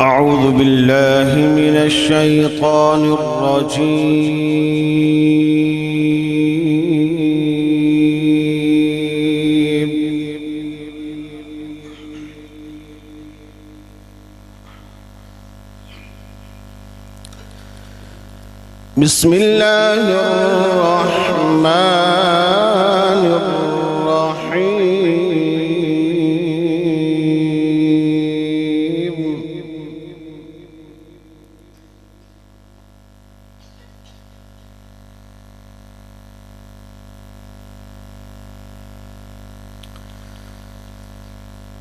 أعوذ بالله من الشيطان الرجيم. بسم الله الرحمن الرحيم.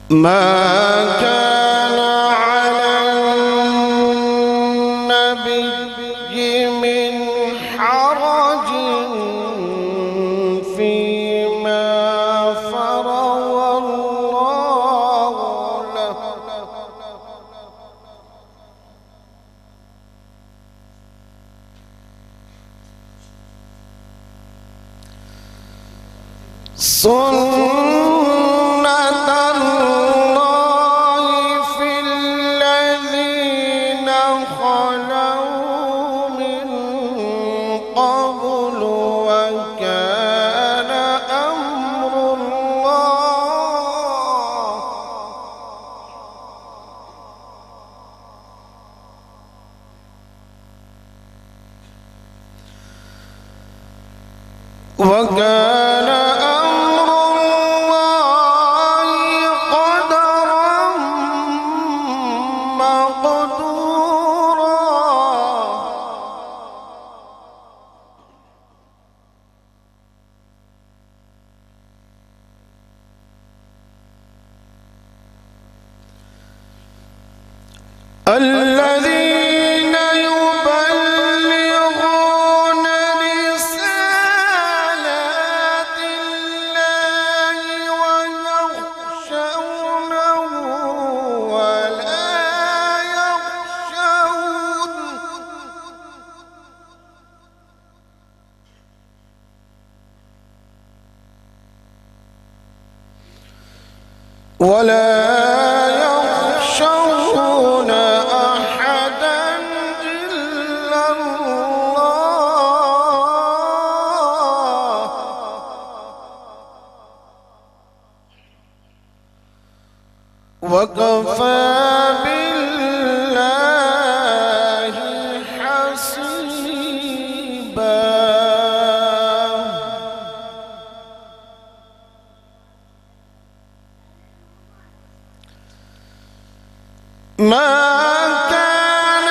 ما كان على النبي من حرج فيما فرض الله له، وكان أمر الله قدرا مقدورا. الذين يبلغون رسالات الله ويخشونه ولا يخشون أحدا إلا الله، وكفى بالله حسيبا. ما كان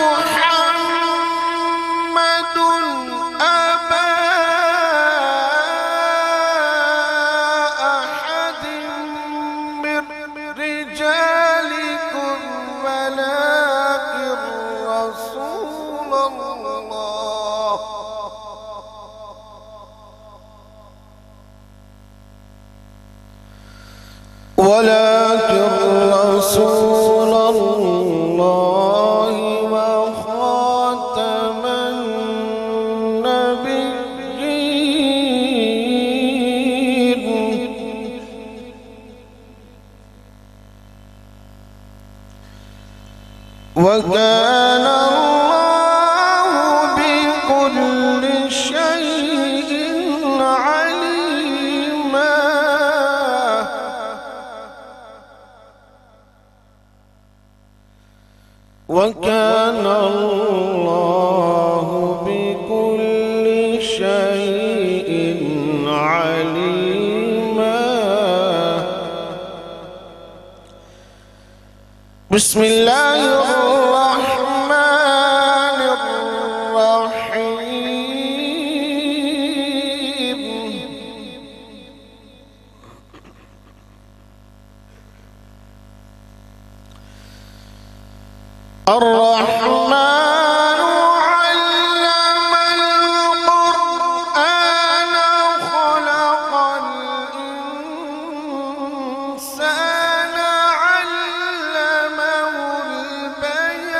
محمد أبا أحد من رجالكم ولكن رسول الله وخاتم النبيين. وكان الله بكل شيء عليما. وكان الله بكل شيء عليما. بسم الله الرحمن الرحيم. الرحمن علم القرآن خلق الإنسان علمه البيان.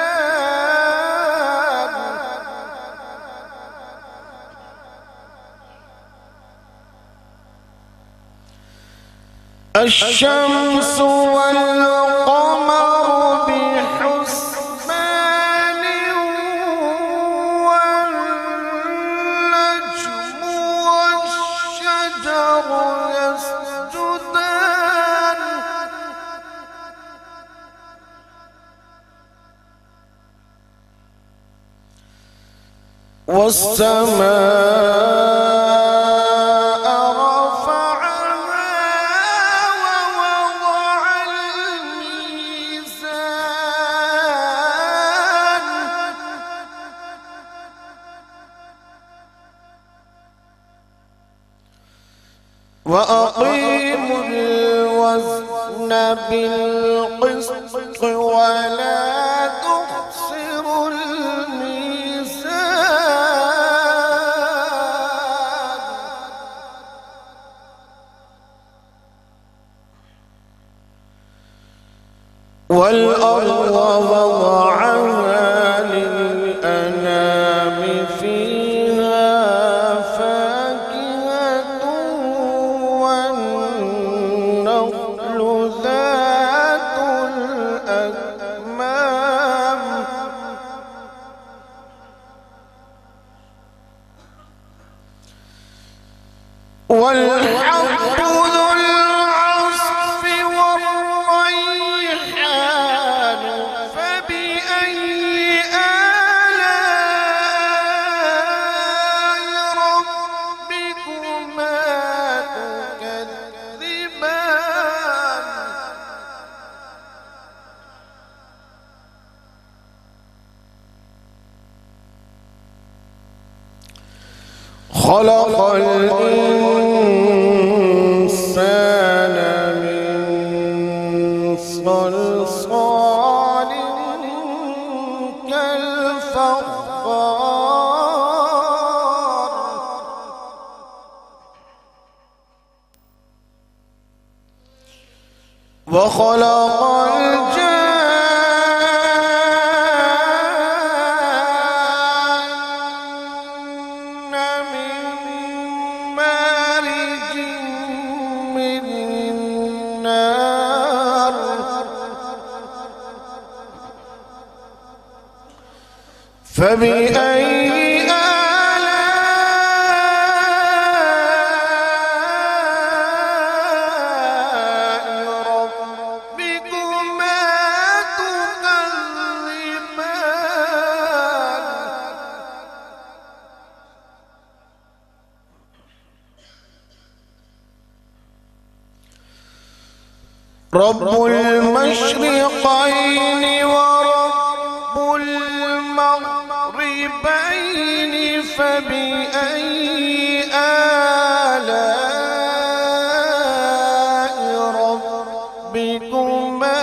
الشمس والقمر بحسبان والسماء رفعها ووضع الميزان وأقيموا الوزن بالقسط ولا تخسروا الميزان والأرض وضعها للأنام فيها فاكهة والنخل ذات الأكمام والحب ذو العصف والريحان فبأي آلاء ربكما تكذبان خلق الإنسان من صلصال كالفخار وخلق الجان من مارج من نار فبأي آلاء ربكما تكذبان رب المشرقين ورب المغربين فبأي آلاء ربكما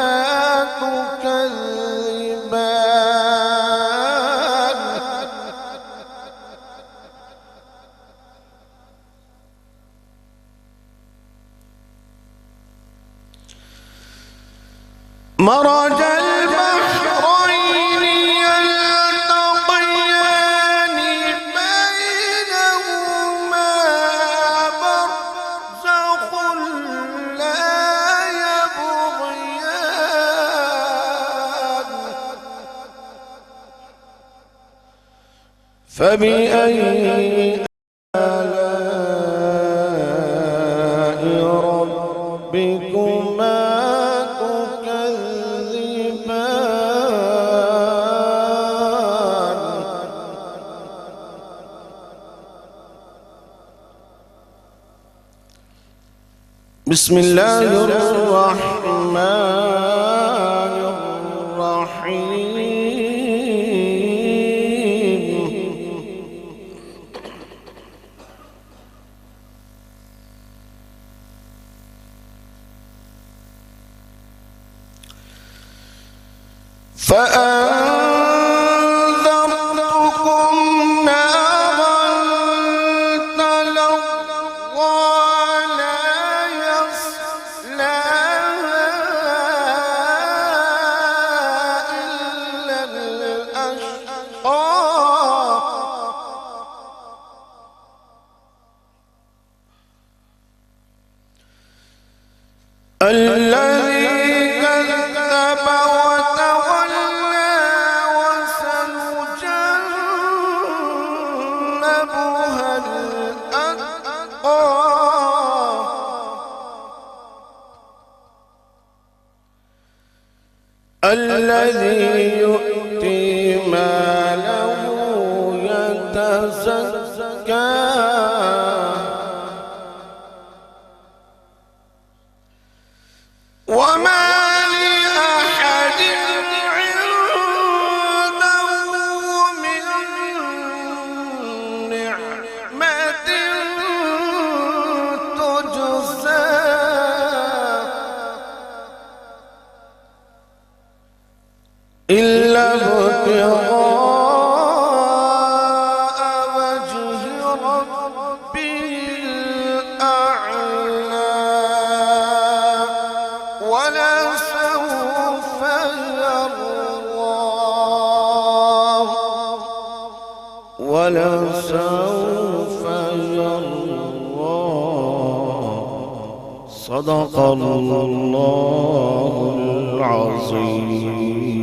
تكذبان مرج البحرين يلتقيان بينهما برزخ لا يبغيان فبأي آلاء ربكما تكذبان بسم الله الرحمن الرحيم فأنذرتكم نارا تلظى لا يصلاها إلا الأشقى الذي كذب وتولى وسيجنبها الأتقى الذي يؤتي ماله يتبع إلا ابتغاء وجه ربه الأعلى ولسوف يرضى ولسوف يرضى. صدق الله العظيم.